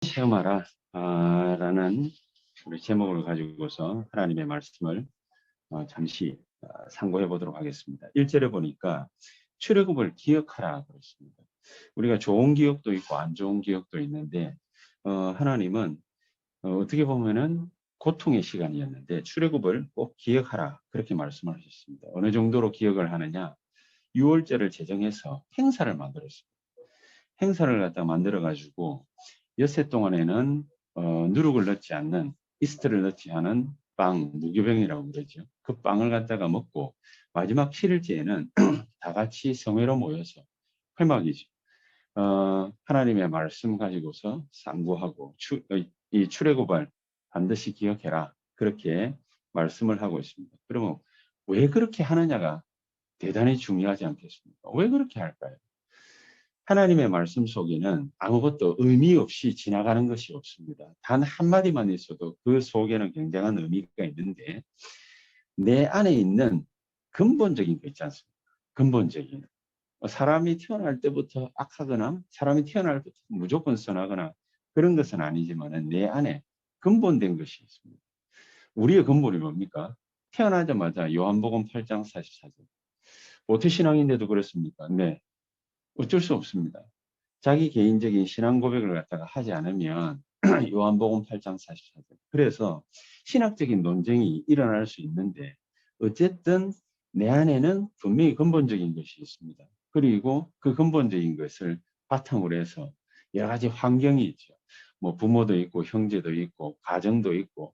체험하라 라는 우리 제목을 가지고서 하나님의 말씀을 잠시 상고해 보도록 하겠습니다. 1절에 보니까 출애굽을 기억하라 그렇습니다. 우리가 좋은 기억도 있고 안 좋은 기억도 있는데 하나님은 어떻게 보면은 고통의 시간이었는데 출애굽을 꼭 기억하라 그렇게 말씀을 하셨습니다. 어느 정도로 기억을 하느냐? 6월절을 제정해서 행사를 만들었습니다. 행사를 갖다 만들어 가지고 엿새 동안에는 누룩을 넣지 않는, 이스트를 넣지 않은 빵, 무교병이라고 그러죠. 그 빵을 갖다가 먹고 마지막 7일째에는 다 같이 성회로 모여서 회막이죠. 하나님의 말씀 가지고서 상고하고 이 출애굽을 반드시 기억해라 그렇게 말씀을 하고 있습니다. 그러면 왜 그렇게 하느냐가 대단히 중요하지 않겠습니까? 왜 그렇게 할까요? 하나님의 말씀 속에는 아무것도 의미 없이 지나가는 것이 없습니다. 단 한마디만 있어도 그 속에는 굉장한 의미가 있는데 내 안에 있는 근본적인 거 있지 않습니까? 근본적인. 사람이 태어날 때부터 악하거나 사람이 태어날 때부터 무조건 선하거나 그런 것은 아니지만 내 안에 근본된 것이 있습니다. 우리의 근본이 뭡니까? 태어나자마자 요한복음 8장 44절. 모태신앙인데도 그렇습니까? 네. 어쩔 수 없습니다. 자기 개인적인 신앙 고백을 갖다가 하지 않으면 요한복음 8장 44절. 그래서 신학적인 논쟁이 일어날 수 있는데 어쨌든 내 안에는 분명히 근본적인 것이 있습니다. 그리고 그 근본적인 것을 바탕으로 해서 여러 가지 환경이 있죠. 뭐 부모도 있고 형제도 있고 가정도 있고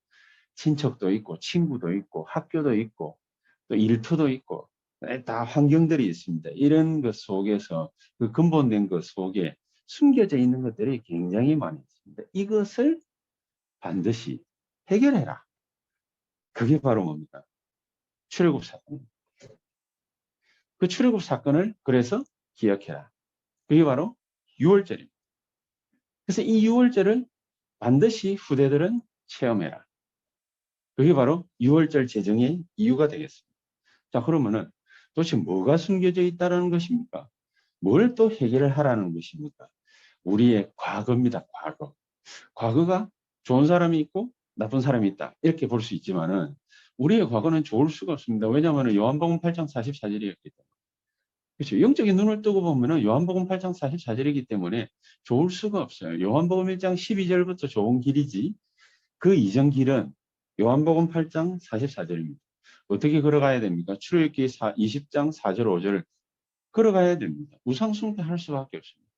친척도 있고 친구도 있고 학교도 있고 또 일터도 있고 다 환경들이 있습니다. 이런 것 속에서 그 근본된 것 속에 숨겨져 있는 것들이 굉장히 많이 있습니다. 이것을 반드시 해결해라. 그게 바로 뭡니까? 출애굽 사건. 그 출애굽 사건을 그래서 기억해라. 그게 바로 6월절입니다. 그래서 이 6월절을 반드시 후대들은 체험해라. 그게 바로 6월절 제정의 이유가 되겠습니다. 자, 그러면은 도대체 뭐가 숨겨져 있다는 것입니까? 뭘 또 해결을 하라는 것입니까? 우리의 과거입니다. 과거. 과거가 좋은 사람이 있고 나쁜 사람이 있다. 이렇게 볼 수 있지만은 우리의 과거는 좋을 수가 없습니다. 왜냐하면 요한복음 8장 44절이었기 때문에. 그렇죠. 영적인 눈을 뜨고 보면은 요한복음 8장 44절이기 때문에 좋을 수가 없어요. 요한복음 1장 12절부터 좋은 길이지 그 이전 길은 요한복음 8장 44절입니다. 어떻게 걸어가야 됩니까? 출애굽기 20장 4절 5절을 걸어가야 됩니다. 우상숭배할 수밖에 없습니다.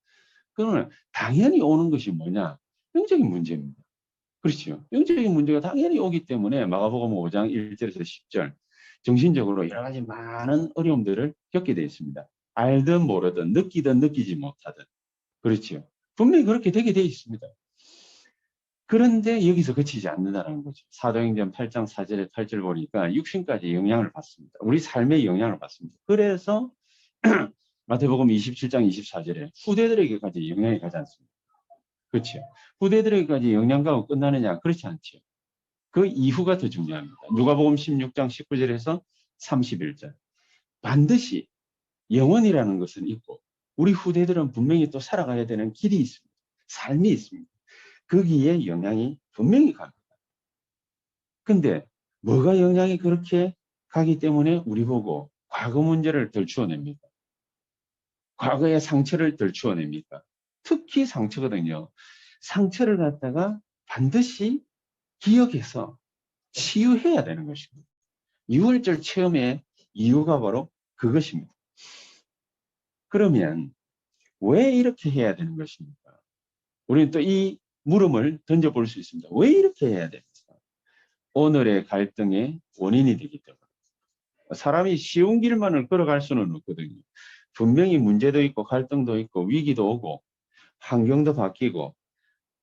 그러면 당연히 오는 것이 뭐냐? 영적인 문제입니다. 그렇죠. 영적인 문제가 당연히 오기 때문에 마가복음 5장 1절에서 10절 정신적으로 여러 가지 많은 어려움들을 겪게 되어 있습니다. 알든 모르든 느끼든 느끼지 못하든. 그렇죠. 분명히 그렇게 되게 되어 있습니다. 그런데 여기서 그치지 않는다는 거죠. 사도행전 8장 4절에 8절 보니까 육신까지 영향을 받습니다. 우리 삶에 영향을 받습니다. 그래서 마태복음 27장 24절에 후대들에게까지 영향이 가지 않습니다. 그렇죠. 후대들에게까지 영향 가고 끝나느냐? 그렇지 않죠. 그 이후가 더 중요합니다. 누가복음 16장 19절에서 31절. 반드시 영원이라는 것은 있고 우리 후대들은 분명히 또 살아가야 되는 길이 있습니다. 삶이 있습니다. 거기에 영향이 분명히 갑니다. 근데 뭐가 영향이 그렇게 가기 때문에 우리 보고 과거 문제를 덜추어냅니까? 과거의 상처를 덜추어냅니까? 특히 상처거든요. 상처를 갖다가 반드시 기억해서 치유해야 되는 것입니다. 6월절 체험의 이유가 바로 그것입니다. 그러면 왜 이렇게 해야 되는 것입니까? 우리는 또 이 물음을 던져볼 수 있습니다. 왜 이렇게 해야 됩니까? 오늘의 갈등의 원인이 되기 때문에. 사람이 쉬운 길만을 걸어갈 수는 없거든요. 분명히 문제도 있고 갈등도 있고 위기도 오고 환경도 바뀌고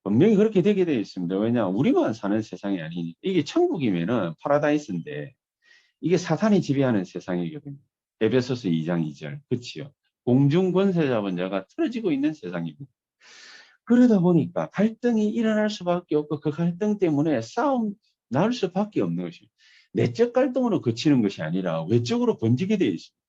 분명히 그렇게 되게 되어 있습니다. 왜냐? 우리만 사는 세상이 아니니까. 이게 천국이면은 파라다이스인데 이게 사탄이 지배하는 세상이거든요. 에베소서 2장 2절. 그치요? 공중 권세 잡은 자가 틀어지고 있는 세상입니다. 그러다 보니까 갈등이 일어날 수밖에 없고 그 갈등 때문에 싸움 날 수밖에 없는 것입니다. 내적 갈등으로 그치는 것이 아니라 외적으로 번지게 되어 있습니다.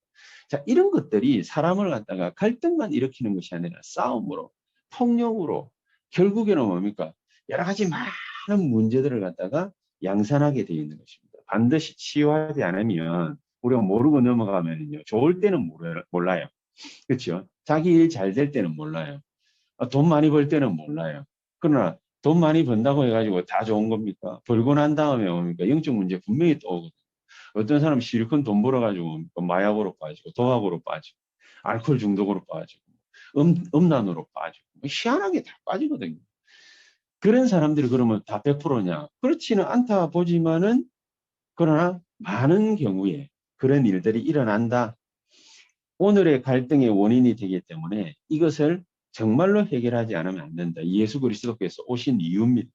자, 이런 것들이 사람을 갖다가 갈등만 일으키는 것이 아니라 싸움으로, 폭력으로, 결국에는 뭡니까? 여러 가지 많은 문제들을 갖다가 양산하게 되어 있는 것입니다. 반드시 치유하지 않으면 우리가 모르고 넘어가면요. 좋을 때는 몰라요. 그렇죠? 자기 일 잘 될 때는 몰라요. 돈 많이 벌 때는 몰라요. 그러나 돈 많이 번다고 해가지고 다 좋은 겁니까? 벌고 난 다음에 뭡니까? 영적 문제 분명히 또 오거든요. 어떤 사람 실컷 돈 벌어가지고 마약으로 빠지고 도박으로 빠지고 알코올 중독으로 빠지고 음란으로 빠지고 희한하게 다 빠지거든요. 그런 사람들이 그러면 다 100%냐? 그렇지는 않다 보지만은 그러나 많은 경우에 그런 일들이 일어난다. 오늘의 갈등의 원인이 되기 때문에 이것을 정말로 해결하지 않으면 안 된다. 예수 그리스도께서 오신 이유입니다.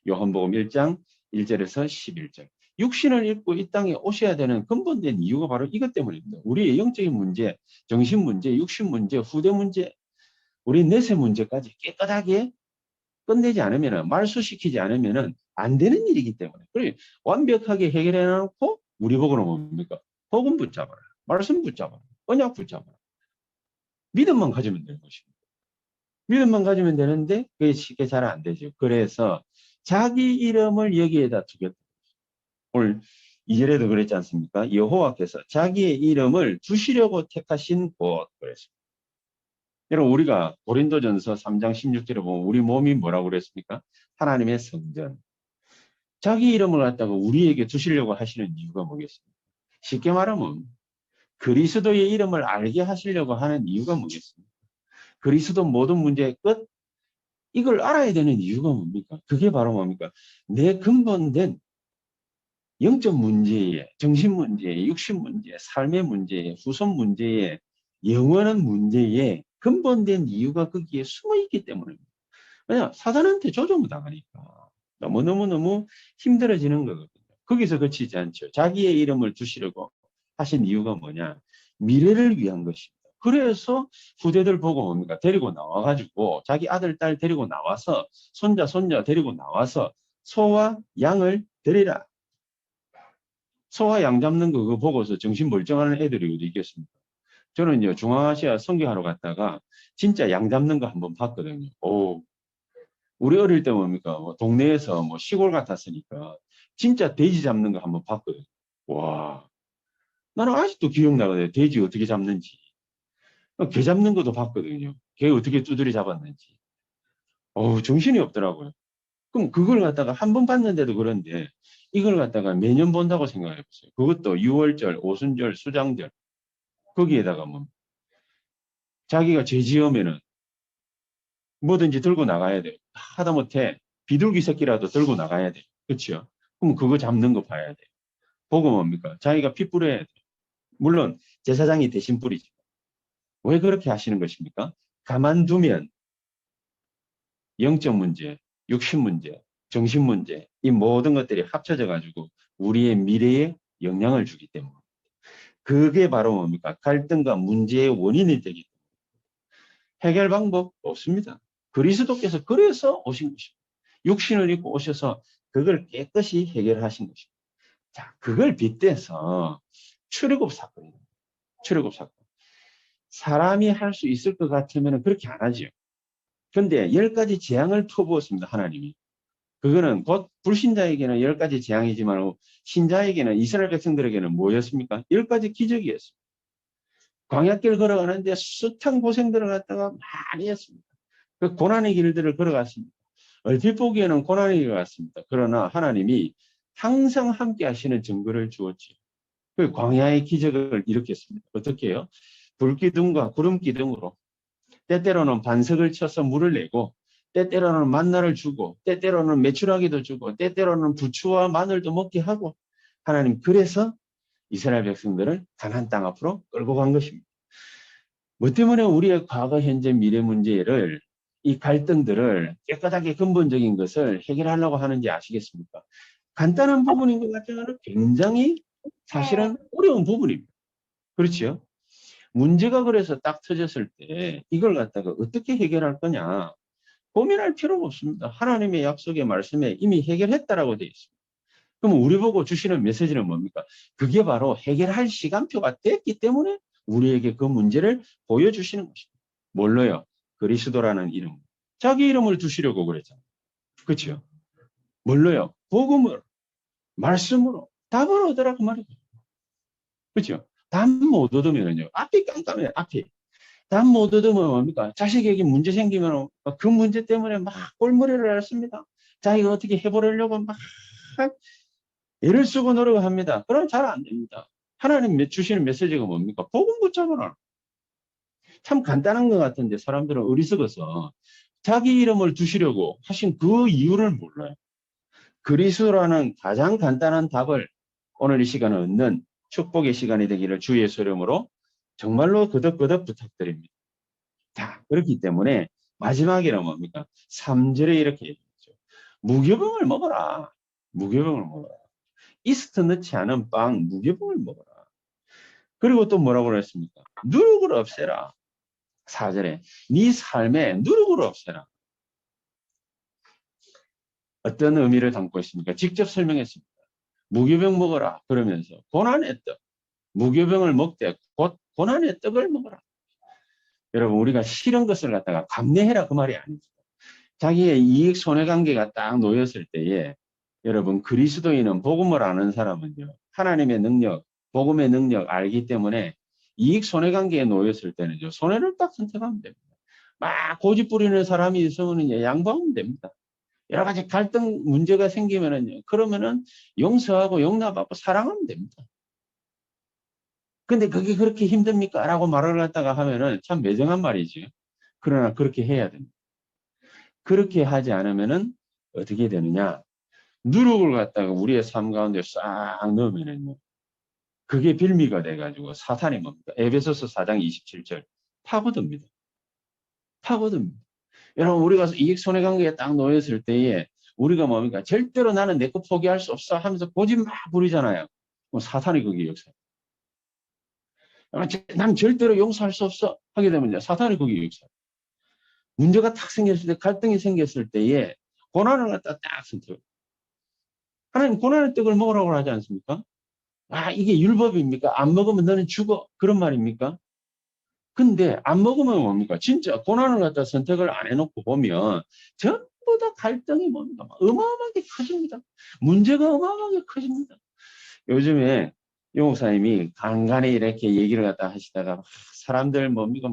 요한복음 1장 1절에서 11절. 육신을 입고 이 땅에 오셔야 되는 근본된 이유가 바로 이것 때문입니다. 우리의 영적인 문제, 정신 문제, 육신 문제, 후대 문제, 우리 내세 문제까지 깨끗하게 끝내지 않으면, 말소시키지 않으면 안 되는 일이기 때문에. 그래, 완벽하게 해결해 놓고 우리 복으로 뭡니까? 복음 붙잡아라. 말씀 붙잡아라. 언약 붙잡아라. 믿음만 가지면 되는 것입니다. 믿음만 가지면 되는데 그게 쉽게 잘 안 되죠. 그래서 자기 이름을 여기에다 두겠다. 오늘 2절에도 그랬지 않습니까? 여호와께서 자기의 이름을 두시려고 택하신 곳 그랬습니다. 여러분 우리가 고린도전서 3장 16절에 보면 우리 몸이 뭐라고 그랬습니까? 하나님의 성전. 자기 이름을 갖다가 우리에게 두시려고 하시는 이유가 뭐겠습니까? 쉽게 말하면 그리스도의 이름을 알게 하시려고 하는 이유가 뭐겠습니까? 그리스도 모든 문제의 끝, 이걸 알아야 되는 이유가 뭡니까? 그게 바로 뭡니까? 내 근본된 영적 문제에, 정신 문제에, 육신 문제에, 삶의 문제에, 후손 문제에, 영원한 문제에 근본된 이유가 거기에 숨어 있기 때문입니다. 왜냐, 사단한테 조종을 당하니까 너무너무 힘들어지는 거거든요. 거기서 그치지 않죠. 자기의 이름을 두시려고 하신 이유가 뭐냐? 미래를 위한 것입니다. 그래서 후대들 보고 뭡니까? 데리고 나와가지고 자기 아들, 딸 데리고 나와서 손자 데리고 나와서 소와 양을 데리라. 소와 양 잡는 거 그거 보고서 정신 멀쩡한 애들이 어디 있겠습니까? 저는요, 중앙아시아 선교하러 갔다가 진짜 양 잡는 거 한번 봤거든요. 오, 우리 어릴 때 뭡니까? 뭐 동네에서 뭐 시골 같았으니까 진짜 돼지 잡는 거 한번 봤거든요. 와, 나는 아직도 기억나거든요. 돼지 어떻게 잡는지. 개 잡는 것도 봤거든요. 개 어떻게 두드려 잡았는지. 정신이 없더라고요. 그럼 그걸 갖다가 한 번 봤는데도 그런데 이걸 갖다가 매년 본다고 생각해 보세요. 그것도 6월절, 오순절, 수장절. 거기에다가 뭐 자기가 죄 지으면은 뭐든지 들고 나가야 돼요. 하다못해 비둘기 새끼라도 들고 나가야 돼요. 그렇죠? 그럼 그거 잡는 거 봐야 돼요. 보고 뭡니까? 자기가 피 뿌려야 돼요. 물론 제사장이 대신 뿌리죠. 왜 그렇게 하시는 것입니까? 가만두면 영적 문제, 육신 문제, 정신 문제, 이 모든 것들이 합쳐져 가지고 우리의 미래에 영향을 주기 때문에. 그게 바로 뭡니까? 갈등과 문제의 원인이 되기 때문에. 해결 방법 없습니다. 그리스도께서 그래서 오신 것입니다. 육신을 입고 오셔서 그걸 깨끗이 해결하신 것입니다. 자, 그걸 빗대서 출애굽 사건입니다. 출애굽 사건. 사람이 할 수 있을 것 같으면 그렇게 안 하지요. 근데 10가지 재앙을 퍼부었습니다. 하나님이. 그거는 곧 불신자에게는 10가지 재앙이지만 신자에게는 이스라엘 백성들에게는 뭐였습니까? 10가지 기적이었습니다. 광야길 걸어가는데 숱한 고생들을 갖다가 많이 했습니다. 그 고난의 길들을 걸어갔습니다. 얼핏 보기에는 고난의 길 같습니다. 그러나 하나님이 항상 함께 하시는 증거를 주었지요. 그 광야의 기적을 일으켰습니다. 어떻게 해요? 불기둥과 구름기둥으로 때때로는 반석을 쳐서 물을 내고 때때로는 만나를 주고 때때로는 메추라기도 주고 때때로는 부추와 마늘도 먹게 하고 하나님 그래서 이스라엘 백성들을 가나안 땅 앞으로 끌고 간 것입니다. 뭐 때문에 우리의 과거, 현재, 미래 문제를 이 갈등들을 깨끗하게 근본적인 것을 해결하려고 하는지 아시겠습니까? 간단한 부분인 것 같지만 굉장히 사실은 어려운 부분입니다. 그렇죠? 문제가 그래서 딱 터졌을 때 이걸 갖다가 어떻게 해결할 거냐 고민할 필요가 없습니다. 하나님의 약속의 말씀에 이미 해결했다라고 되어 있습니다. 그럼 우리 보고 주시는 메시지는 뭡니까? 그게 바로 해결할 시간표가 됐기 때문에 우리에게 그 문제를 보여주시는 것입니다. 뭘로요? 그리스도라는 이름. 자기 이름을 두시려고 그랬잖아요. 그렇죠? 뭘로요? 복음으로, 말씀으로 답을 얻으라고 말이죠. 그렇죠? 답 못 얻으면요. 앞이 깜깜해요. 앞이. 답 못 얻으면 뭡니까? 자식에게 문제 생기면 그 문제 때문에 막 꼴머리를 앓습니다. 자기가 어떻게 해보려고 막 애를 쓰고 노력을 합니다. 그럼 잘 안 됩니다. 하나님 주시는 메시지가 뭡니까? 복음 붙잡아라. 참 간단한 것 같은데 사람들은 어리석어서 자기 이름을 두시려고 하신 그 이유를 몰라요. 그리스도라는 가장 간단한 답을 오늘 이 시간에 얻는 축복의 시간이 되기를 주 예수 이름으로 정말로 거듭거듭 부탁드립니다. 자, 그렇기 때문에 마지막이란 뭡니까? 3절에 이렇게 얘기했죠. 무교병을 먹어라. 무교병을 먹어라. 이스트 넣지 않은 빵, 무교병을 먹어라. 그리고 또 뭐라고 그랬습니까? 누룩을 없애라. 4절에 네 삶에 누룩을 없애라. 어떤 의미를 담고 있습니까? 직접 설명했습니다. 무교병 먹어라. 그러면서 고난의 떡, 무교병을 먹되 곧 고난의 떡을 먹어라. 여러분 우리가 싫은 것을 갖다가 감내해라 그 말이 아닙니다. 자기의 이익 손해관계가 딱 놓였을 때에 여러분 그리스도인은 복음을 아는 사람은요. 하나님의 능력, 복음의 능력 알기 때문에 이익 손해관계에 놓였을 때는요. 손해를 딱 선택하면 됩니다. 막 고집 부리는 사람이 있으면 양보하면 됩니다. 여러 가지 갈등 문제가 생기면은요. 그러면은 용서하고 용납하고 사랑하면 됩니다. 근데 그게 그렇게 힘듭니까? 라고 말을 갖다가 하면은 참 매정한 말이죠. 그러나 그렇게 해야 됩니다. 그렇게 하지 않으면은 어떻게 되느냐? 누룩을 갖다가 우리의 삶 가운데 싹 넣으면은요. 그게 빌미가 돼가지고 사탄이 뭡니까? 에베소서 4장 27절 파고듭니다. 파고듭니다. 여러분 우리가 이익 손해관계에 딱 놓였을 때에 우리가 뭡니까? 절대로 나는 내 거 포기할 수 없어 하면서 고집 막 부리잖아요. 사탄이 거기에 역사해요. 난 절대로 용서할 수 없어 하게 되면요. 사탄이 거기에 역사해요. 문제가 탁 생겼을 때 갈등이 생겼을 때에 고난을 갖다 딱 선택해요. 하나님 고난의 떡을 먹으라고 하지 않습니까? 아 이게 율법입니까? 안 먹으면 너는 죽어. 그런 말입니까? 근데 안 먹으면 뭡니까? 진짜 고난을 갖다 선택을 안 해놓고 보면 전부 다 갈등이 뭡니까? 어마어마하게 커집니다. 문제가 어마어마하게 커집니다. 요즘에 용 목사님이 간간히 이렇게 얘기를 갖다 하시다가 사람들 뭡니까?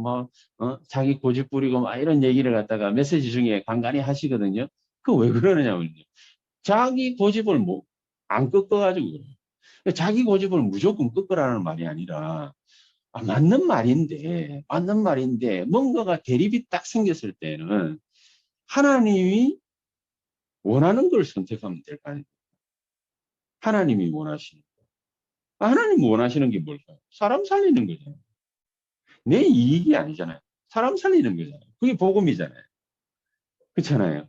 자기 고집 부리고 막 이런 얘기를 갖다가 메시지 중에 간간히 하시거든요. 그 왜 그러느냐면요. 자기 고집을 안 꺾어가지고 그래요. 자기 고집을 무조건 꺾으라는 말이 아니라 맞는 말인데 뭔가가 대립이 딱 생겼을 때는 하나님이 원하는 걸 선택하면 될 거 아니에요. 하나님이 원하시는 거. 하나님이 원하시는 게 뭘까요? 사람 살리는 거잖아요. 내 이익이 아니잖아요. 사람 살리는 거잖아요. 그게 복음이잖아요. 그렇잖아요.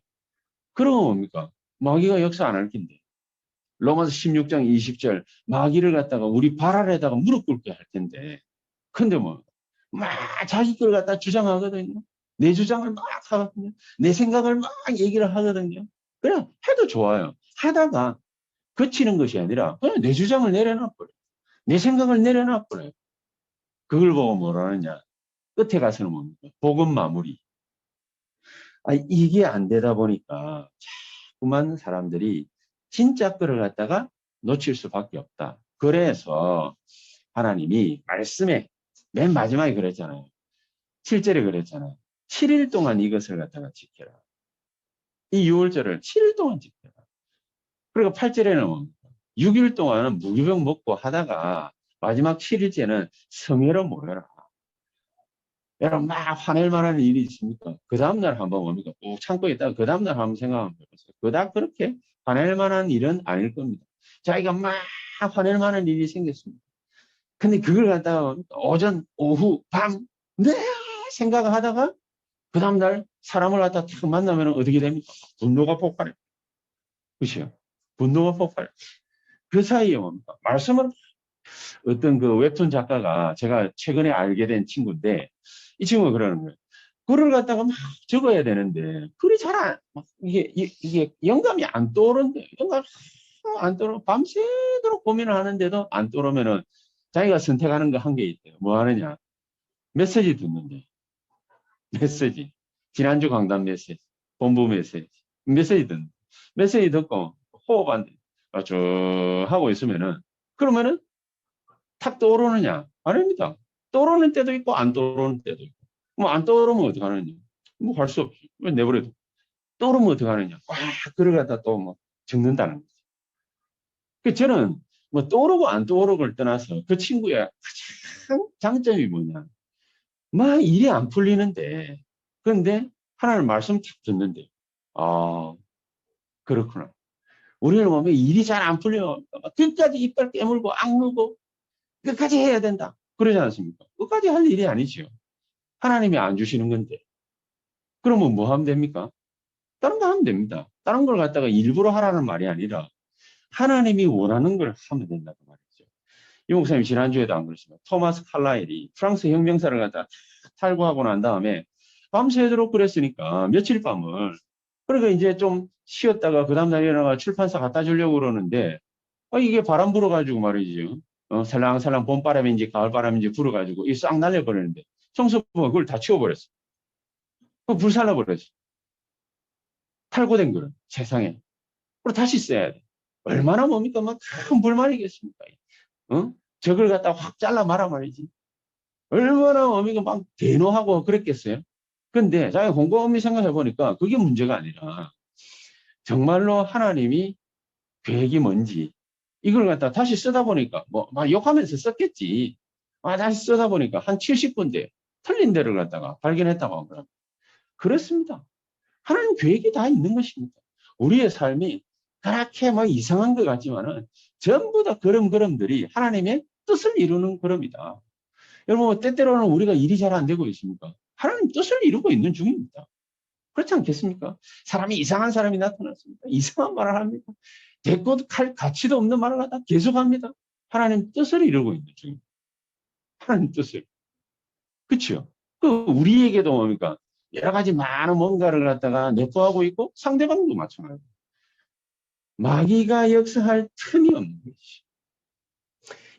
그러면 뭡니까? 마귀가 역사 안 할 텐데. 로마서 16장 20절 마귀를 갖다가 우리 발 아래에다가 무릎 꿇게 할 텐데. 근데 막 자기 걸 갖다 주장하거든요. 내 주장을 막 하거든요. 내 생각을 막 얘기를 하거든요. 그냥 해도 좋아요. 하다가 거치는 것이 아니라 그냥 내 주장을 내려놔버려요. 내 생각을 내려놔버려요. 그걸 보고 뭐라느냐. 끝에 가서는 뭡니까? 복음 마무리. 이게 안 되다 보니까 자꾸만 사람들이 진짜 거를 갖다가 놓칠 수밖에 없다. 그래서 하나님이 말씀에 맨 마지막에 그랬잖아요. 7절에 그랬잖아요. 7일 동안 이것을 갖다가 지켜라. 이 유월절을 7일 동안 지켜라. 그리고 8절에는 6일 동안은 무교병 먹고 하다가 마지막 7일째는 성회로 모여라. 여러분 막 화낼 만한 일이 있습니까? 그 다음날 한번 뭡니까? 꼭 참고 있다가 그 다음날 한번 생각하면 되겠어요. 그닥 그렇게 화낼 만한 일은 아닐 겁니다. 자기가 막 화낼 만한 일이 생겼습니다. 근데 그걸 갖다가 오전, 오후, 밤, 네 생각을 하다가 그 다음날 사람을 갖다 탁 만나면 어떻게 됩니까? 분노가 폭발해. 그렇죠? 분노가 폭발해. 그 사이에 뭡니까? 말씀을 어떤 그 웹툰 작가가 제가 최근에 알게 된 친구인데 이 친구가 그러는 거예요. 글을 갖다가 막 적어야 되는데 글이 잘 이게 영감이 안 떠오른대. 영감 안 떠오르 밤새도록 고민을 하는데도 안 떠오르면은 자기가 선택하는 거 한 개 있대요. 뭐 하느냐? 메시지 듣는데. 메시지. 지난주 강단 메시지. 본부 메시지 듣고 호흡 안 돼. 쭉 하고 있으면은, 그러면은 탁 떠오르느냐? 아닙니다. 떠오르는 때도 있고, 안 떠오르는 때도 있고. 뭐, 안 떠오르면 어떡하느냐? 뭐, 할 수 없지. 왜 내버려둬? 떠오르면 어떡하느냐? 와, 그걸 갖다 또 뭐, 적는다는 거지. 그 저는 뭐, 떠오르고 안 떠오르고를 떠나서 그 친구의 가장 장점이 뭐냐? 막 일이 안 풀리는데, 그런데 하나님 말씀 탁 듣는데, 아, 그렇구나. 우리는 보면 일이 잘 안 풀려. 끝까지 이빨 깨물고 악물고 끝까지 해야 된다. 그러지 않습니까? 끝까지 할 일이 아니죠. 하나님이 안 주시는 건데. 그러면 뭐 하면 됩니까? 다른 거 하면 됩니다. 다른 걸 갖다가 일부러 하라는 말이 아니라 하나님이 원하는 걸 하면 된다고 말이죠. 이 목사님 지난주에도 안 그랬습니다. 토마스 칼라일이 프랑스 혁명사를 갖다 탈구하고 난 다음에 밤새도록 그랬으니까 며칠 밤을 그러니까 이제 좀 쉬었다가 그 다음날 일어나가 출판사 갖다 주려고 그러는데 이게 바람 불어가지고 말이죠. 살랑살랑 봄바람인지 가을바람인지 불어가지고 이 싹 날려버리는데 청소부가 그걸 다 치워버렸어. 불살라버렸어. 탈고된 거를 세상에. 그리고 다시 써야 돼. 얼마나 뭡니까? 막 큰 불만이겠습니까? 어? 저걸 갖다 확 잘라 말아 말이지. 얼마나 뭡니까? 막 대노하고 그랬겠어요? 근데 자기가 곰곰이 생각해 보니까 그게 문제가 아니라 정말로 하나님이 계획이 뭔지 이걸 갖다 다시 쓰다 보니까 뭐 막 욕하면서 썼겠지. 다시 쓰다 보니까 한 70군데 틀린 데를 갖다가 발견했다고 하더라고요. 그렇습니다. 하나님 계획이 다 있는 것입니다. 우리의 삶이 그렇게 뭐 이상한 것 같지만은 전부 다 걸음걸음들이 하나님의 뜻을 이루는 걸음이다. 여러분, 때때로는 우리가 일이 잘 안 되고 있습니까? 하나님 뜻을 이루고 있는 중입니다. 그렇지 않겠습니까? 사람이 이상한 사람이 나타났습니다. 이상한 말을 합니다. 대꾸 할 가치도 없는 말을 하다 계속합니다. 하나님 뜻을 이루고 있는 중입니다. 하나님 뜻을. 그렇죠? 그 우리에게도 뭡니까? 여러 가지 많은 뭔가를 갖다가 내포하고 있고 상대방도 마찬가지입니다. 마귀가 역사할 틈이 없는 것이.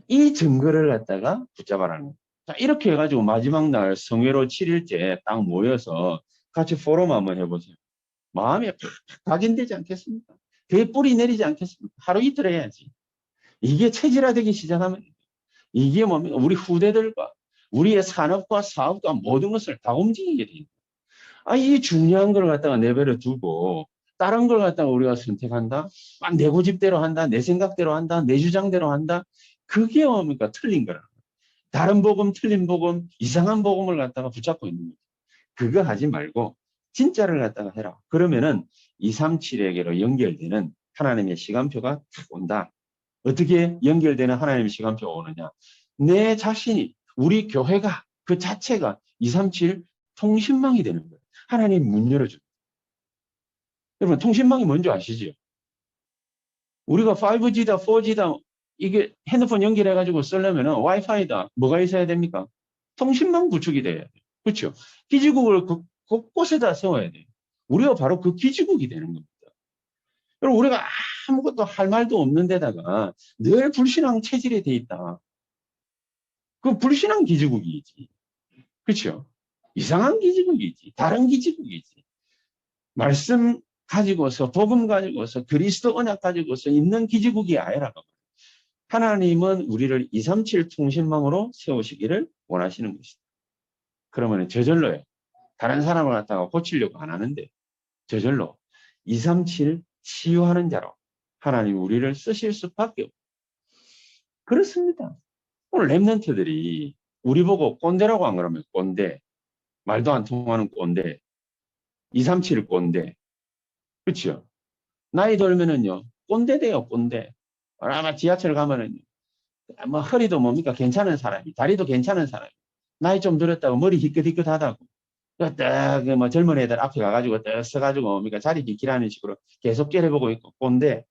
이 증거를 갖다가 붙잡아라는 거예요. 자, 이렇게 해가지고 마지막 날 성회로 7일째 딱 모여서 같이 포럼 한번 해보세요. 마음이 팍 각인되지 않겠습니까? 그게 뿌리 내리지 않겠습니까? 하루 이틀 해야지. 이게 체질화되기 시작하면 이게 뭡니까? 우리 후대들과 우리의 산업과 사업과 모든 것을 다 움직이게 됩니다. 이 중요한 걸 갖다가 내버려 두고 다른 걸 갖다가 우리가 선택한다? 내 고집대로 한다? 내 생각대로 한다? 내 주장대로 한다? 그게 뭡니까? 틀린 거라. 다른 복음, 틀린 복음, 이상한 복음을 갖다가 붙잡고 있는 거죠. 그거 하지 말고 진짜를 갖다가 해라. 그러면은 237에게로 연결되는 하나님의 시간표가 탁 온다. 어떻게 연결되는 하나님의 시간표가 오느냐. 내 자신이, 우리 교회가 그 자체가 237 통신망이 되는 거예요. 하나님 문 열어줍니다. 여러분 통신망이 뭔지 아시죠? 우리가 5G다, 4G다 이게 핸드폰 연결해가지고 쓰려면 와이파이다. 뭐가 있어야 됩니까? 통신망 구축이 돼야 돼요. 그렇죠? 기지국을 곳곳에다 세워야 돼요. 우리가 바로 그 기지국이 되는 겁니다. 그리고 우리가 아무것도 할 말도 없는 데다가 늘 불신앙 체질에 돼 있다. 그 불신앙 기지국이지. 그렇죠? 이상한 기지국이지. 다른 기지국이지. 말씀 가지고서 복음 가지고서 그리스도 언약 가지고서 있는 기지국이 아니라고. 하나님은 우리를 237 통신망으로 세우시기를 원하시는 것이다. 그러면 저절로요. 다른 사람을 갖다가 고치려고 안 하는데 저절로 237 치유하는 자로 하나님 우리를 쓰실 수밖에 없고 그렇습니다. 오늘 랩런트들이 우리 보고 꼰대라고 안 그러면 꼰대, 말도 안 통하는 꼰대, 237 꼰대, 그렇죠? 나이 들면은요 꼰대 돼요 꼰대. 아마 지하철 가면은요 뭐 허리도 뭡니까 괜찮은 사람이, 다리도 괜찮은 사람이, 나이 좀 들었다고 머리 희끗희끗하다고 딱뭐 젊은 애들 앞에 가가지고 딱 서가지고 뭡니까 자리 비키라는 식으로 계속 째려보고 있고 꼰대.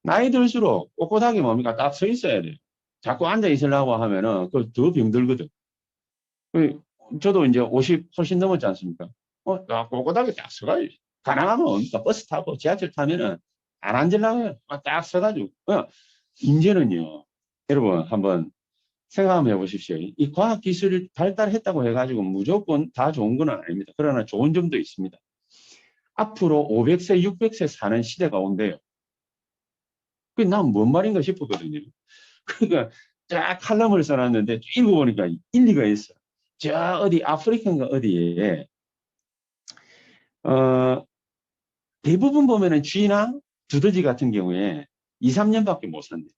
나이 들수록 꼿꼿하게 뭡니까 딱 서 있어야 돼요. 자꾸 앉아 있으려고 하면은 그 더 병들거든. 저도 이제 50 훨씬 넘었지 않습니까? 딱 꼿꼿하게 딱 서가지고 가능하면 뭡니까 버스 타고 지하철 타면은 안 앉으려고 해요. 딱 서가지고 이제는요 여러분 한번 생각 한번 해보십시오. 이 과학기술이 발달했다고 해가지고 무조건 다 좋은 건 아닙니다. 그러나 좋은 점도 있습니다. 앞으로 500세, 600세 사는 시대가 온대요. 그게 난 뭔 말인가 싶었거든요. 그러니까 쫙 칼럼을 써놨는데 읽어보니까 일리가 있어. 저 어디 아프리카인가 어디에 대부분 보면은 쥐나 두더지 같은 경우에 2, 3년밖에 못 산대.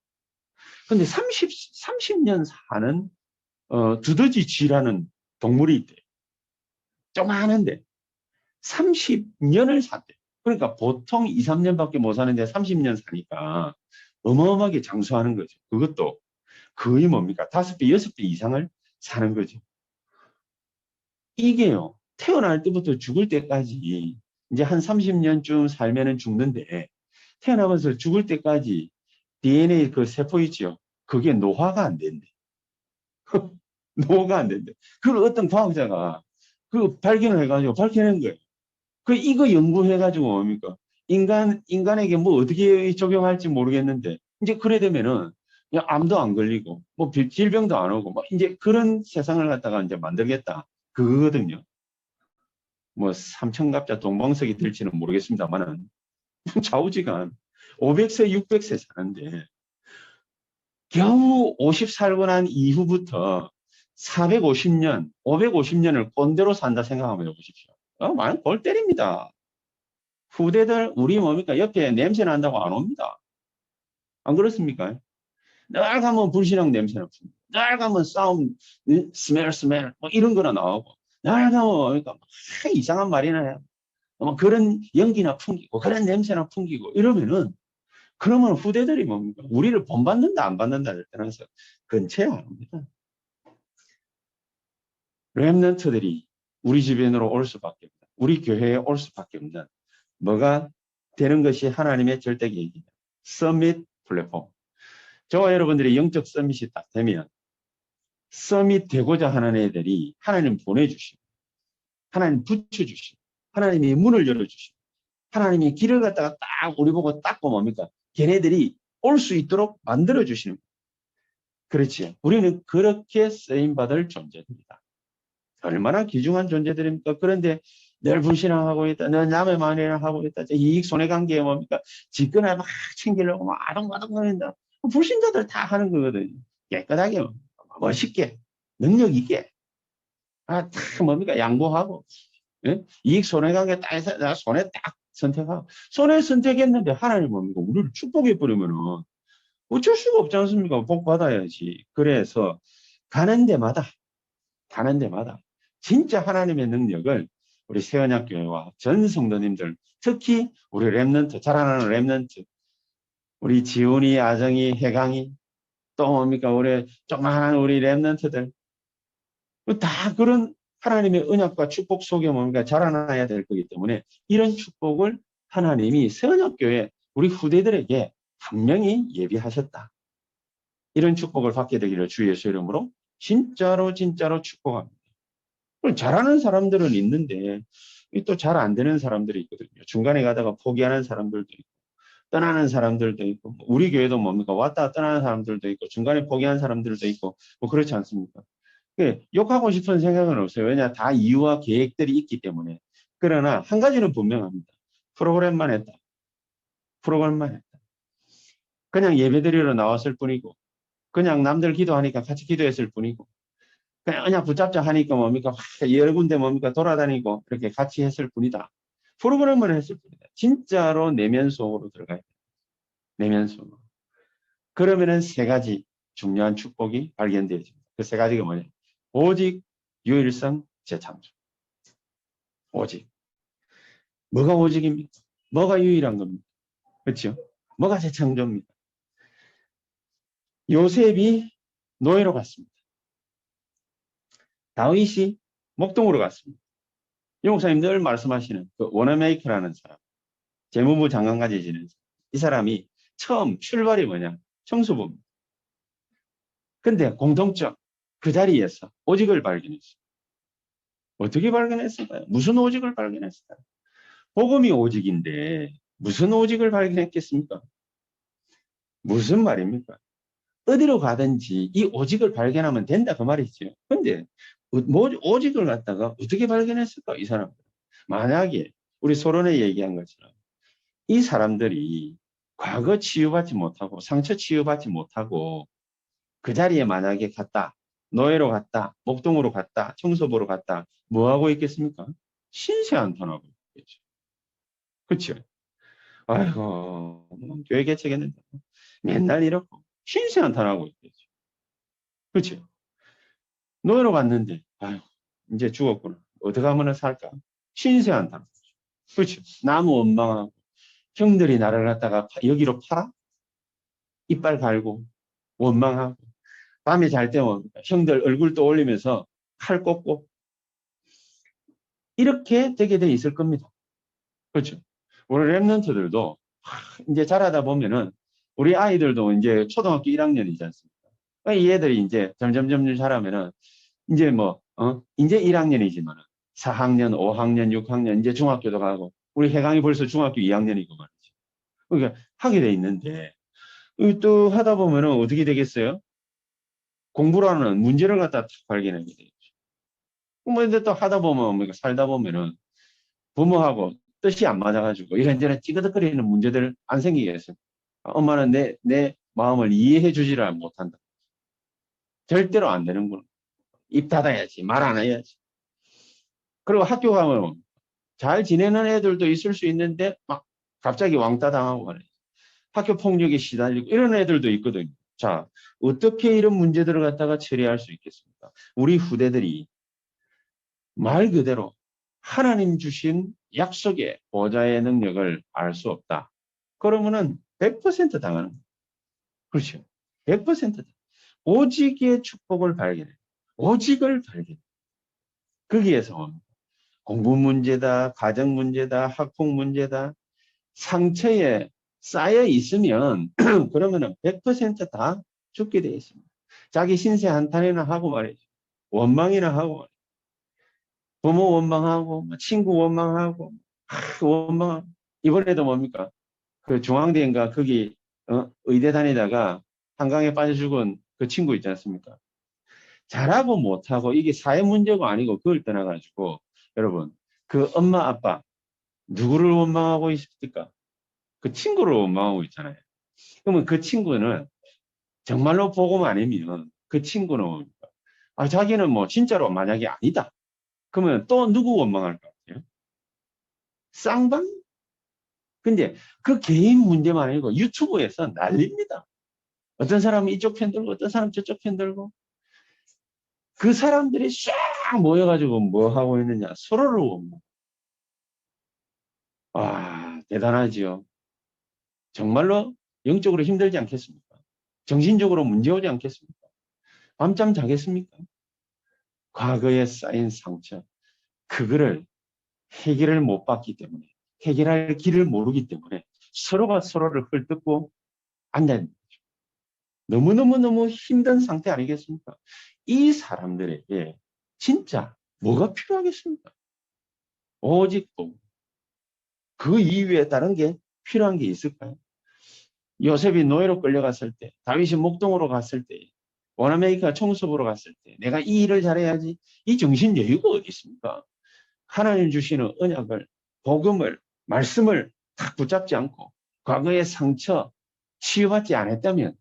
근데 30년 사는 두더지 쥐라는 동물이 있대. 조그마한데 30년을 산대. 그러니까 보통 2, 3년밖에 못 사는데 30년 사니까 어마어마하게 장수하는 거죠. 그것도 거의 뭡니까? 5배, 6배 이상을 사는 거죠. 이게요, 태어날 때부터 죽을 때까지 이제 한 30년쯤 살면은 죽는데 태어나면서 죽을 때까지 DNA 그 세포 있죠. 그게 노화가 안 된대. 노화가 안 된대. 그걸 어떤 과학자가 그 발견을 해가지고 밝혀낸 거예요. 그 이거 연구해가지고 뭡니까? 인간에게 뭐 어떻게 적용할지 모르겠는데 이제 그래 되면은 그냥 암도 안 걸리고 뭐 질병도 안 오고 뭐 이제 그런 세상을 갖다가 이제 만들겠다. 그거거든요. 뭐 삼천갑자 동방석이 될지는 모르겠습니다만은 좌우지간 500세, 600세 사는데 겨우 50 살고 난 이후부터 450년, 550년을 꼰대로 산다 생각하면 해보십시오. 많이 골 때립니다. 후대들 우리 뭡니까? 옆에 냄새 난다고 안 옵니다. 안 그렇습니까? 날 가면 불신앙 냄새 나습니다. 날 가면 싸움, 스멜, 뭐 이런 거나 나오고, 날 가면 뭡니까? 이상한 말이나 해요. 뭐 그런 연기나 풍기고, 그런 냄새나 풍기고, 이러면은, 그러면 후대들이 뭡니까? 우리를 본받는다, 안 받는다를 떠나서 근처에 안 옵니다. 렘넌트들이 우리 주변으로 올 수밖에 없다. 우리 교회에 올 수밖에 없는 뭐가 되는 것이 하나님의 절대 계획이다. 서밋 플랫폼. 저와 여러분들이 영적 서밋이 딱 되면 서밋 되고자 하는 애들이 하나님 보내주시고 하나님 붙여주시고 하나님이 문을 열어주시고 하나님이 길을 갖다가 딱 우리 보고 닦고 뭡니까? 걔네들이 올 수 있도록 만들어주시는 거예요. 그렇지. 우리는 그렇게 쓰임받을 존재들이다. 얼마나 귀중한 존재들입니까? 그런데 늘 불신앙하고 있다. 늘 남의 말이나 하고 있다. 이익 손해관계에 뭡니까? 집권을 막 챙기려고 막 아동바동거린다. 불신자들 다 하는 거거든요. 깨끗하게, 멋있게, 능력 있게. 다 뭡니까? 양보하고. 예? 이익 손해관계 딱 해서 나 손해 딱 선택하고. 손해 선택했는데 하나님 뭡니까? 우리를 축복해버리면은 어쩔 수가 없지 않습니까? 복 받아야지. 그래서 가는 데마다 진짜 하나님의 능력을 우리 세언약교회와 전 성도님들, 특히 우리 렘넌트, 자라나는 렘넌트, 우리 지훈이, 아정이, 해강이, 또 뭡니까? 우리 조그마한 우리 렘넌트들, 다 그런 하나님의 언약과 축복 속에 뭡니까? 자라나야 될 거기 때문에 이런 축복을 하나님이 세언약교회 우리 후대들에게 분명히 예비하셨다. 이런 축복을 받게 되기를 주 예수 이름으로 진짜로 축복합니다. 잘하는 사람들은 있는데 또 잘 안 되는 사람들이 있거든요. 중간에 가다가 포기하는 사람들도 있고 떠나는 사람들도 있고 우리 교회도 뭡니까? 왔다 떠나는 사람들도 있고 중간에 포기한 사람들도 있고 뭐 그렇지 않습니까? 욕하고 싶은 생각은 없어요. 왜냐 다 이유와 계획들이 있기 때문에. 그러나 한 가지는 분명합니다. 프로그램만 했다. 프로그램만 했다. 그냥 예배드리러 나왔을 뿐이고 그냥 남들 기도하니까 같이 기도했을 뿐이고 그냥 붙잡자 하니까 뭡니까? 여러 군데 뭡니까? 돌아다니고 이렇게 같이 했을 뿐이다. 프로그램을 했을 뿐이다. 진짜로 내면 속으로 들어가야 돼. 내면 속으로. 그러면은 세 가지 중요한 축복이 발견되어집니다. 그 세 가지가 뭐냐? 오직, 유일성, 재창조. 오직. 뭐가 오직입니까? 뭐가 유일한 겁니까? 그렇죠? 뭐가 재창조입니까? 요셉이 노예로 갔습니다. 다윗이 목동으로 갔습니다. 이 목사님 늘 말씀하시는 그 워너메이커라는 사람, 재무부 장관까지 지낸 이 사람이 처음 출발이 뭐냐? 청소부입니다. 근데 공통점, 그 자리에서 오직을 발견했어요. 어떻게 발견했을까요? 무슨 오직을 발견했을까요? 복음이 오직인데 무슨 오직을 발견했겠습니까? 무슨 말입니까? 어디로 가든지 이 오직을 발견하면 된다 그 말이죠. 근데 오직을 갖다가 어떻게 발견했을까 이 사람? 만약에 우리 소론에 얘기한 것처럼 이 사람들이 과거 치유받지 못하고 상처 치유받지 못하고 그 자리에 만약에 갔다. 노예로 갔다. 목동으로 갔다. 청소부로 갔다. 뭐 하고 있겠습니까? 신세 한탄하고 있겠죠. 그렇죠? 아이고, 교회 개척했는데 맨날 이렇고 신세 한탄하고 있겠죠. 그렇죠? 노예로 갔는데 아이고, 이제 죽었구나. 어떻게 하면 살까? 신세 한탄. 그렇죠? 나무 원망하고 형들이 나를 갖다가 여기로 팔아? 이빨 갈고 원망하고 밤에 잘 때면 형들 얼굴 떠올리면서 칼 꽂고 이렇게 되게 돼 있을 겁니다. 그렇죠? 우리 랩런트들도 이제 자라다 보면은 우리 아이들도 이제 초등학교 1학년이지 않습니까? 이 애들이 이제 점점 자라면은 이제 이제 1학년이지만 4학년, 5학년, 6학년 이제 중학교도 가고 우리 해강이 벌써 중학교 2학년이고 말이죠. 그러니까 하게 돼 있는데 또 하다 보면은 어떻게 되겠어요? 공부라는 문제를 갖다 발견하게 되죠. 근데 또 하다 보면 살다 보면은 부모하고 뜻이 안 맞아가지고 이런저런 찌그덕거리는 문제들 안 생기겠어요. 엄마는 내 마음을 이해해 주지를 못한다. 절대로 안 되는구나. 입 닫아야지. 말 안 해야지. 그리고 학교 가면 잘 지내는 애들도 있을 수 있는데 막 갑자기 왕따 당하고 그래. 학교 폭력에 시달리고 이런 애들도 있거든요. 자, 어떻게 이런 문제들을 갖다가 처리할 수 있겠습니까? 우리 후대들이 말 그대로 하나님 주신 약속의 보좌의 능력을 알 수 없다. 그러면은 100% 당하는 거예요. 그렇죠. 100%다. 오직의 축복을 발견해. 오직을 발견해. 거기에서 공부 문제다, 가정 문제다, 학폭 문제다, 상처에 쌓여 있으면 그러면은 100%다 죽게 되어 있습니다. 자기 신세 한탄이나 하고 말이죠. 원망이나 하고 말이죠. 부모 원망하고 친구 원망하고 원망하고 이번에도 뭡니까? 그 중앙대인가 거기 의대 다니다가 한강에 빠져 죽은 그 친구 있지 않습니까? 잘하고 못하고 이게 사회 문제가 아니고 그걸 떠나가지고 여러분 그 엄마 아빠 누구를 원망하고 있습니까? 그 친구를 원망하고 있잖아요. 그러면 그 친구는 정말로 복음 아니면 그 친구는 뭡니까? 자기는 뭐 진짜로 만약에 아니다. 그러면 또 누구 원망할 것 같아요? 쌍방? 근데 그 개인 문제만 아니고 유튜브에서 난립니다. 어떤 사람은 이쪽 편 들고 어떤 사람은 저쪽 편 들고 그 사람들이 쫙 모여가지고 뭐 하고 있느냐 서로를 원망. 대단하지요. 정말로 영적으로 힘들지 않겠습니까? 정신적으로 문제 오지 않겠습니까? 밤잠 자겠습니까? 과거에 쌓인 상처, 그거를 해결을 못 받기 때문에, 해결할 길을 모르기 때문에 서로가 서로를 헐뜯고 앉아있는 거죠. 너무너무 힘든 상태 아니겠습니까? 이 사람들에게 진짜 뭐가 필요하겠습니까? 오직 그 이외에 다른 게 필요한 게 있을까요? 요셉이 노예로 끌려갔을 때, 다윗이 목동으로 갔을 때, 원아메리카 청소부로 갔을 때 내가 이 일을 잘해야지 이 정신 여유가 어디 있습니까? 하나님 주시는 언약을, 복음을, 말씀을 딱 붙잡지 않고 과거의 상처 치유받지 않았다면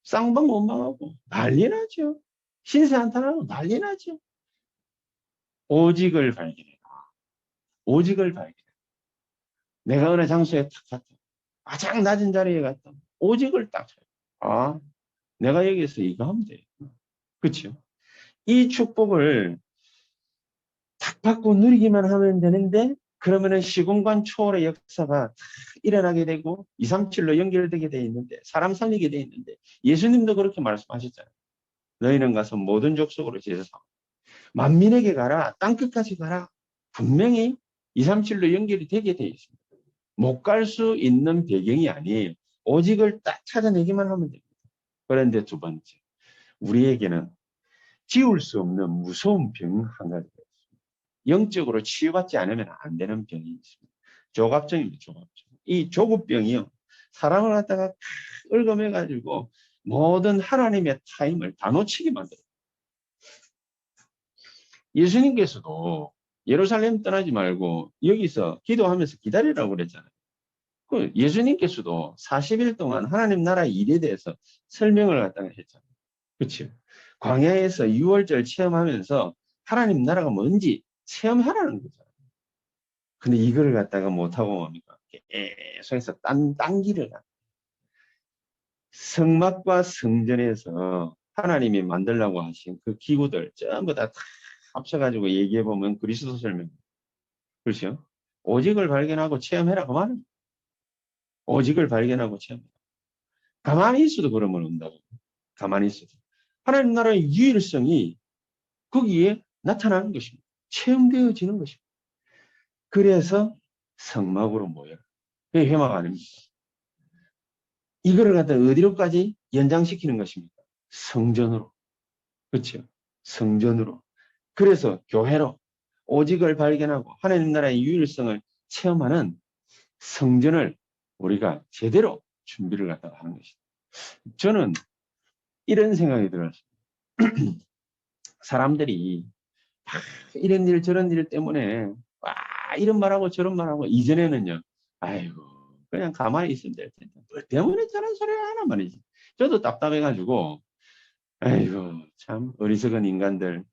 쌍방 원망하고 난리 나죠. 신세 한탄하고 난리 나죠. 오직을 발견해라. 오직을 발견해. 내가 어느 장소에 탁 갔다. 가장 낮은 자리에 갔다. 오직을 딱 쳐요. 내가 여기서 이거 하면 돼. 그렇죠? 이 축복을 탁 받고 누리기만 하면 되는데 그러면은 시공간 초월의 역사가 탁 일어나게 되고 237로 연결되게 돼 있는데 사람 살리게 돼 있는데 예수님도 그렇게 말씀하셨잖아요. 너희는 가서 모든 족속으로 제사상 만민에게 가라. 땅끝까지 가라. 분명히 237로 연결이 되게 돼 있습니다. 못 갈 수 있는 배경이 아니에요. 오직을 딱 찾아내기만 하면 됩니다. 그런데 두 번째, 우리에게는 지울 수 없는 무서운 병 한 가지가 있습니다. 영적으로 치유받지 않으면 안 되는 병이 있습니다. 조갑증입니다. 조갑증. 이 조급병이요. 사람을 갖다가 얽어매가지고 모든 하나님의 타임을 다 놓치게 만들어요. 예수님께서도 예루살렘 떠나지 말고 여기서 기도하면서 기다리라고 그랬잖아요. 그 예수님께서도 40일 동안 하나님 나라 일에 대해서 설명을 갖다가 했잖아요. 그렇죠? 광야에서 6월절 체험하면서 하나님 나라가 뭔지 체험하라는 거잖아요. 근데 이걸 갖다가 못하고 뭡니까? 계속해서 딴 길을 가. 성막과 성전에서 하나님이 만들라고 하신 그 기구들 전부 다 합쳐가지고 얘기해보면 그리스도 설명. 그렇죠? 오직을 발견하고 체험해라. 그만. 오직을 발견하고 체험해라. 가만히 있어도 그러면 온다고. 가만히 있어도. 하나님 나라의 유일성이 거기에 나타나는 것입니다. 체험되어지는 것입니다. 그래서 성막으로 모여라. 그게 회막 아닙니까? 이거를 갖다 어디로까지 연장시키는 것입니까? 성전으로. 그렇죠? 성전으로. 그래서 교회로 오직을 발견하고 하나님 나라의 유일성을 체험하는 성전을 우리가 제대로 준비를 갖다가 하는 것이다. 저는 이런 생각이 들었습니다. 사람들이 이런 일 저런 일 때문에 와 이런 말하고 저런 말하고 이전에는요. 아이고 그냥 가만히 있으면 될 텐데 뭐 때문에 저런 소리를 하나 말이지. 저도 답답해가지고 아이고 참 어리석은 인간들.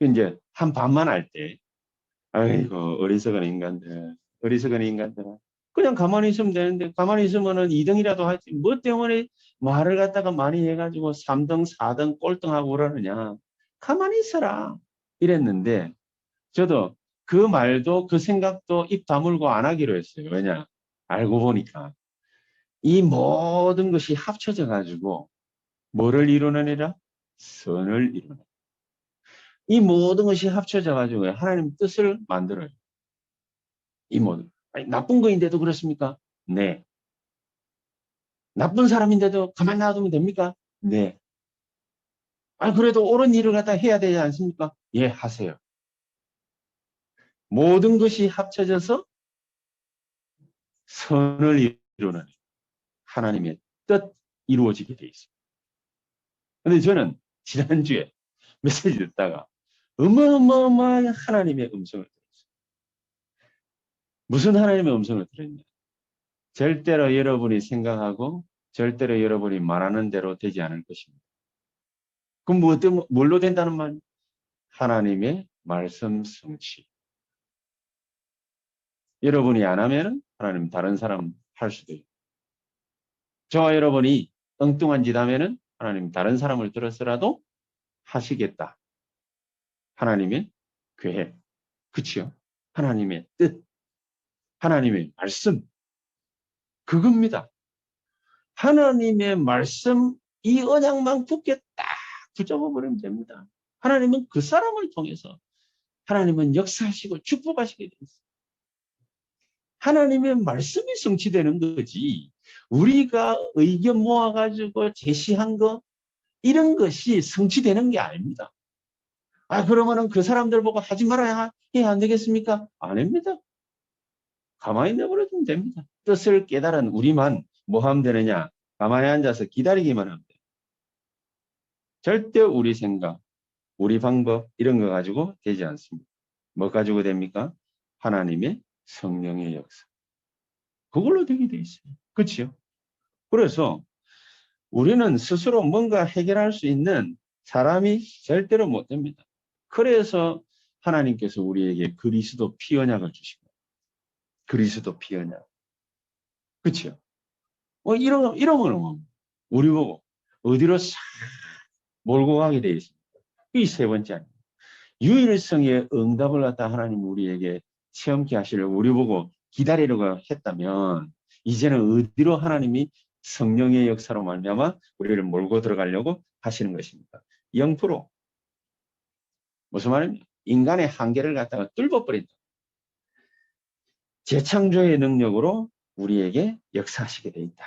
이제 한 반만 할 때 아이고 어리석은 인간들 어리석은 인간들 그냥 가만히 있으면 되는데 가만히 있으면은 2등이라도 하지 뭐 때문에 말을 갖다가 많이 해가지고 3등 4등 꼴등하고 그러느냐 가만히 있어라 이랬는데 저도 그 말도 그 생각도 입 다물고 안 하기로 했어요. 왜냐 알고 보니까 이 모든 것이 합쳐져 가지고 뭐를 이루느니라 선을 이루는 이 모든 것이 합쳐져 가지고 하나님 뜻을 만들어요. 이 모든 아니, 나쁜 거인데도 그렇습니까? 네. 나쁜 사람인데도 가만히 놔두면 됩니까? 네. 아, 그래도 옳은 일을 갖다 해야 되지 않습니까? 예, 하세요. 모든 것이 합쳐져서 선을 이루는 하나님의 뜻 이루어지게 돼 있습니다. 근데 저는 지난주에 메시지 듣다가 어마어마한 하나님의 음성을 들었어요. 무슨 하나님의 음성을 들었냐? 절대로 여러분이 생각하고 절대로 여러분이 말하는 대로 되지 않을 것입니다. 그럼 뭘로 된다는 말? 하나님의 말씀 성취. 여러분이 안 하면 하나님 다른 사람 할 수도 있고 저와 여러분이 엉뚱한 짓 하면 하나님 다른 사람을 들어서라도 하시겠다. 하나님의 계획. 그치요? 하나님의 뜻. 하나님의 말씀. 그겁니다. 하나님의 말씀 이 언약만 굳게 딱 붙잡아 버리면 됩니다. 하나님은 그 사람을 통해서 하나님은 역사하시고 축복하시게 돼 있어요. 하나님의 말씀이 성취되는 거지. 우리가 의견 모아가지고 제시한 거 이런 것이 성취되는 게 아닙니다. 아 그러면은 그 사람들 보고 하지 말아야 해야 안 되겠습니까? 아닙니다. 가만히 내버려두면 됩니다. 뜻을 깨달은 우리만 뭐 하면 되느냐? 가만히 앉아서 기다리기만 하면 돼요. 절대 우리 생각, 우리 방법 이런 거 가지고 되지 않습니다. 뭐 가지고 됩니까? 하나님의 성령의 역사. 그걸로 되게 돼 있어요. 그렇죠? 그래서 우리는 스스로 뭔가 해결할 수 있는 사람이 절대로 못 됩니다. 그래서 하나님께서 우리에게 그리스도 피 언약을 주신 거예요. 그리스도 피 언약. 그렇죠? 이러면 우리 보고 어디로 싹 몰고 가게 돼 있습니다. 이 세 번째 아닙니다. 유일성의 응답을 갖다 하나님 우리에게 체험케 하시려고 우리 보고 기다리려고 했다면 이제는 어디로 하나님이 성령의 역사로 말미암아 우리를 몰고 들어가려고 하시는 것입니까? 0% 무슨 말입니까? 인간의 한계를 갖다가 뚫어버린다. 재창조의 능력으로 우리에게 역사하시게 돼 있다.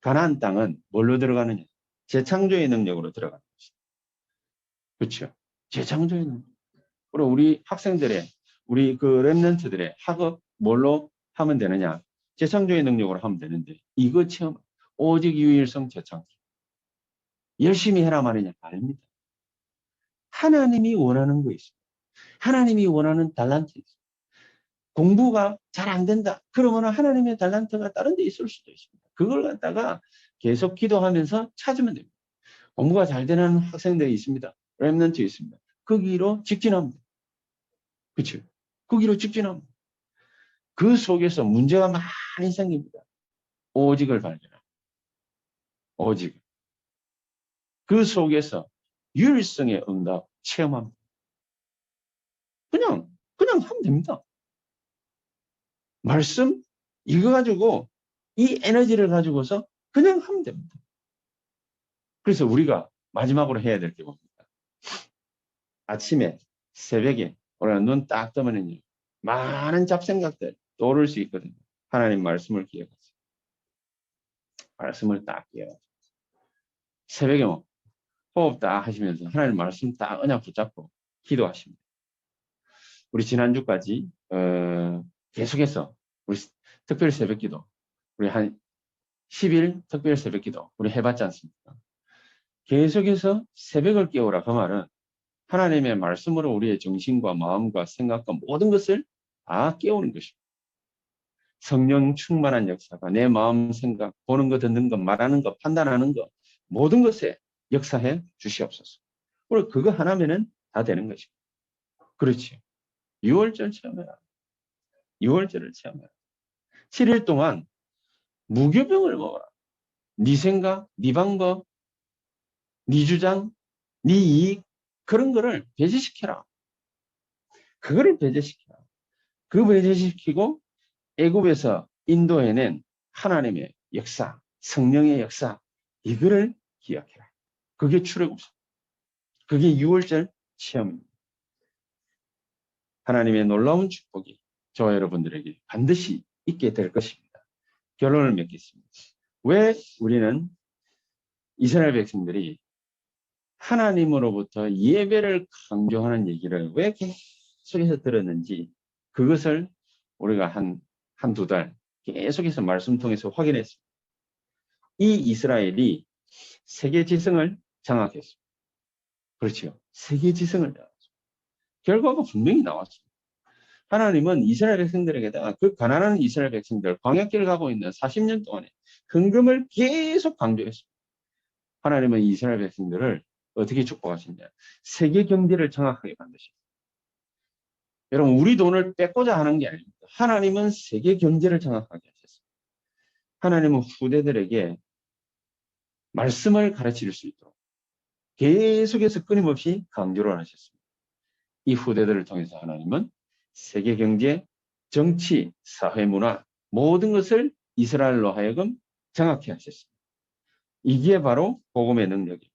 가나안 땅은 뭘로 들어가느냐? 재창조의 능력으로 들어가는 것이다. 그렇죠? 재창조의 능력. 그리고 우리 학생들의 우리 그 랩런트들의 학업 뭘로 하면 되느냐? 재창조의 능력으로 하면 되는데 이거 체험 오직 유일성 재창조. 열심히 해라 말이냐? 아닙니다. 하나님이 원하는 거 있습니다. 하나님이 원하는 달란트 있습니다. 공부가 잘 안 된다. 그러면 하나님의 달란트가 다른 데 있을 수도 있습니다. 그걸 갖다가 계속 기도하면서 찾으면 됩니다. 공부가 잘 되는 학생들이 있습니다. 렘넌트 있습니다. 거기로 직진합니다. 그렇죠? 거기로 직진합니다. 그 속에서 문제가 많이 생깁니다. 오직을 발견합니다. 오직. 그 속에서 유일성의 응답 체험합니다. 그냥 하면 됩니다. 말씀 이거 가지고 이 에너지를 가지고서 그냥 하면 됩니다. 그래서 우리가 마지막으로 해야 될 게 뭡니까? 아침에 새벽에 우리가 눈 딱 뜨면 많은 잡생각들 떠오를 수 있거든요. 하나님 말씀을 기억하세요. 말씀을 딱 기억하세요. 새벽에 뭐 호흡 딱 하시면서 하나님 말씀 딱 언약 붙잡고 기도하십니다. 우리 지난주까지 계속해서 우리 특별 새벽기도 우리 한 10일 특별 새벽기도 우리 해봤지 않습니까? 계속해서 새벽을 깨우라 그 말은 하나님의 말씀으로 우리의 정신과 마음과 생각과 모든 것을 다 깨우는 것입니다. 성령 충만한 역사가 내 마음 생각 보는 거 듣는 거 말하는 거 판단하는 거 모든 것에 역사해 주시옵소서. 그리고 그거 하나면은 다 되는 것입니다. 그렇지. 6월절 체험해라. 6월절을 체험해라. 7일 동안 무교병을 먹어라. 네 생각, 네 방법, 네 주장, 네 이익 그런 거를 배제시켜라. 그거를 배제시켜라. 그 배제시키고 애굽에서 인도해낸 하나님의 역사, 성령의 역사 이거를 기억해라. 그게 출애굽서. 그게 6월절 체험입니다. 하나님의 놀라운 축복이 저와 여러분들에게 반드시 있게 될 것입니다. 결론을 맺겠습니다. 왜 우리는 이스라엘 백성들이 하나님으로부터 예배를 강조하는 얘기를 왜 계속해서 들었는지 그것을 우리가 한두 달 계속해서 말씀 통해서 확인했습니다. 이 이스라엘이 세계 지성을 장악했습니다. 그렇죠. 세계 지성을 장악했습니다. 결과가 분명히 나왔습니다. 하나님은 이스라엘 백성들에게다가 그 가난한 이스라엘 백성들 광야길을 가고 있는 40년 동안에 헌금을 계속 강조했습니다. 하나님은 이스라엘 백성들을 어떻게 축복하시냐. 세계 경제를 장악하게 만드십니다. 여러분 우리 돈을 뺏고자 하는 게 아닙니다. 하나님은 세계 경제를 장악하게 하셨습니다. 하나님은 후대들에게 말씀을 가르칠 수 있도록 계속해서 끊임없이 강조를 하셨습니다. 이 후대들을 통해서 하나님은 세계 경제, 정치, 사회, 문화 모든 것을 이스라엘로 하여금 장악해 하셨습니다. 이게 바로 복음의 능력입니다.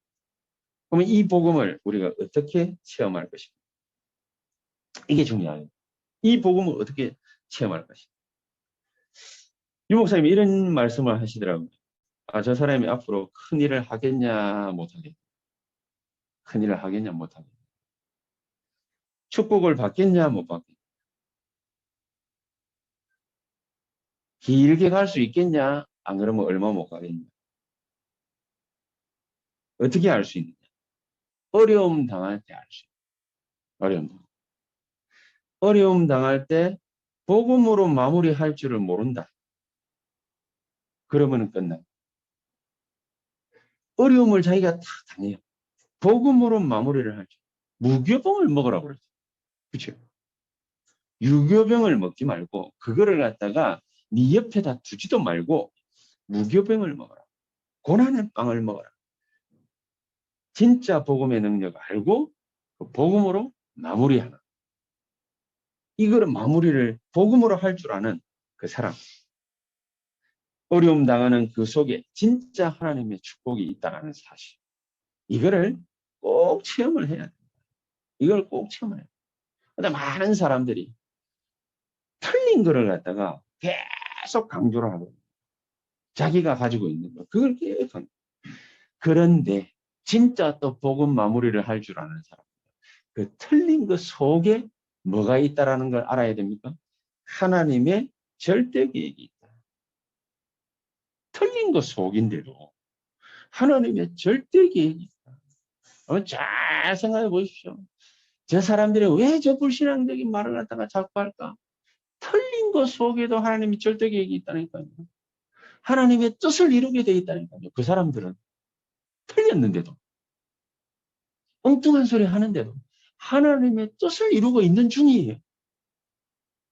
그러면 이 복음을 우리가 어떻게 체험할 것입니까? 이게 중요해요. 이 복음을 어떻게 체험할 것입니까? 유 목사님이 이런 말씀을 하시더라고요. 저 사람이 앞으로 큰 일을 하겠냐 못하겠냐. 큰 일을 하겠냐 못하겠냐. 축복을 받겠냐 못 받겠냐. 길게 갈 수 있겠냐 안 그러면 얼마 못 가겠냐. 어떻게 알 수 있느냐. 어려움 당할 때 알 수 있느냐. 어려움 당할 때 복음으로 마무리할 줄을 모른다. 그러면 끝나. 어려움을 자기가 다 당해요. 복음으로 마무리를 할 줄. 무교병을 먹으라고 그러죠. 그렇죠? 유교병을 먹지 말고 그거를 갖다가 네 옆에다 두지도 말고 무교병을 먹어라. 고난의 빵을 먹어라. 진짜 복음의 능력 알고 그 복음으로 마무리하는. 이거를 마무리를 복음으로 할 줄 아는 그 사람. 어려움 당하는 그 속에 진짜 하나님의 축복이 있다는 사실. 이거를 꼭 체험을 해야 됩니다. 이걸 꼭 체험해야 돼요. 근데 많은 사람들이 틀린 거를 갖다가 계속 강조를 하고 자기가 가지고 있는 거 그걸 계속 그런데 진짜 또 복음 마무리를 할 줄 아는 사람 그 틀린 거 속에 뭐가 있다라는 걸 알아야 됩니까? 하나님의 절대 계획이 있다. 틀린 거 속인데도 하나님의 절대 계획이 있다. 잘 생각해 보십시오. 저 사람들이 왜 저 불신앙적인 말을 갖다가 자꾸 할까? 틀린 것 속에도 하나님이 절대 계획이 있다니까요. 하나님의 뜻을 이루게 돼 있다니까요. 그 사람들은 틀렸는데도, 엉뚱한 소리 하는데도 하나님의 뜻을 이루고 있는 중이에요.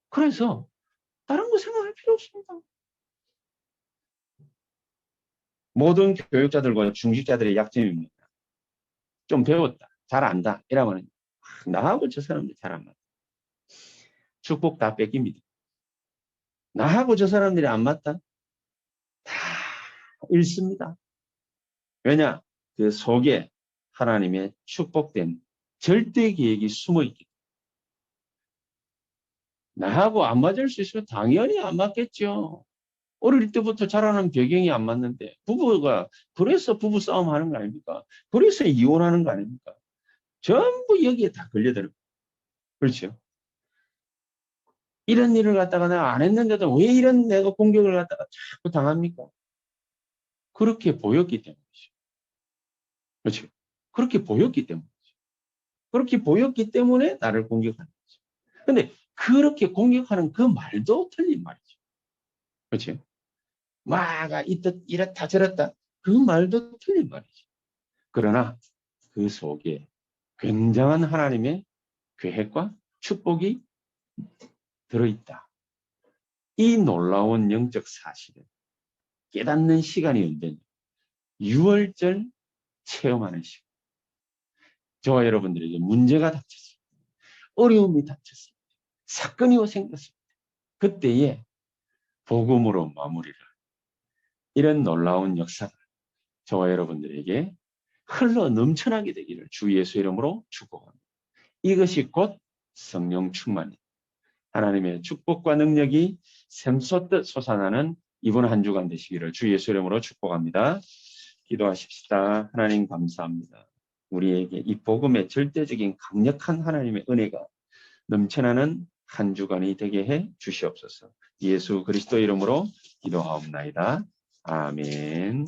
그래서 다른 거 생각할 필요 없습니다. 모든 교육자들과 중직자들의 약점입니다. 좀 배웠다, 잘 안다 이러면 나하고 저 사람들 잘 안 맞다. 축복 다 뺏깁니다. 나하고 저 사람들이 안 맞다? 다 잃습니다. 왜냐? 그 속에 하나님의 축복된 절대 계획이 숨어 있기 때문에. 나하고 안 맞을 수 있으면 당연히 안 맞겠죠. 어릴 때부터 자라는 배경이 안 맞는데 부부가 그래서 부부 싸움 하는 거 아닙니까? 그래서 이혼하는 거 아닙니까? 전부 여기에 다 걸려들어요. 그렇죠? 이런 일을 갖다가 내가 안 했는데도 왜 이런 내가 공격을 갖다가 자꾸 당합니까? 그렇게 보였기 때문이죠. 그렇죠? 그렇게 보였기 때문이죠. 그렇게 보였기 때문에 나를 공격하는 거죠. 근데 그렇게 공격하는 그 말도 틀린 말이죠. 그렇죠? 마가 이렇다 저렇다. 그 말도 틀린 말이죠. 그러나 그 속에 굉장한 하나님의 계획과 축복이 들어있다. 이 놀라운 영적 사실을 깨닫는 시간이 언제냐? 6월절 체험하는 시간. 저와 여러분들에게 문제가 닥쳤습니다. 어려움이 닥쳤습니다. 사건이 생겼습니다. 그때에 복음으로 마무리를 이런 놀라운 역사가 저와 여러분들에게 흘러 넘쳐나게 되기를 주 예수 이름으로 축복합니다. 이것이 곧 성령 충만입니다. 하나님의 축복과 능력이 샘솟듯 솟아나는 이번 한 주간 되시기를 주 예수 이름으로 축복합니다. 기도하십시다. 하나님 감사합니다. 우리에게 이 복음의 절대적인 강력한 하나님의 은혜가 넘쳐나는 한 주간이 되게 해 주시옵소서. 예수 그리스도 이름으로 기도하옵나이다. 아멘.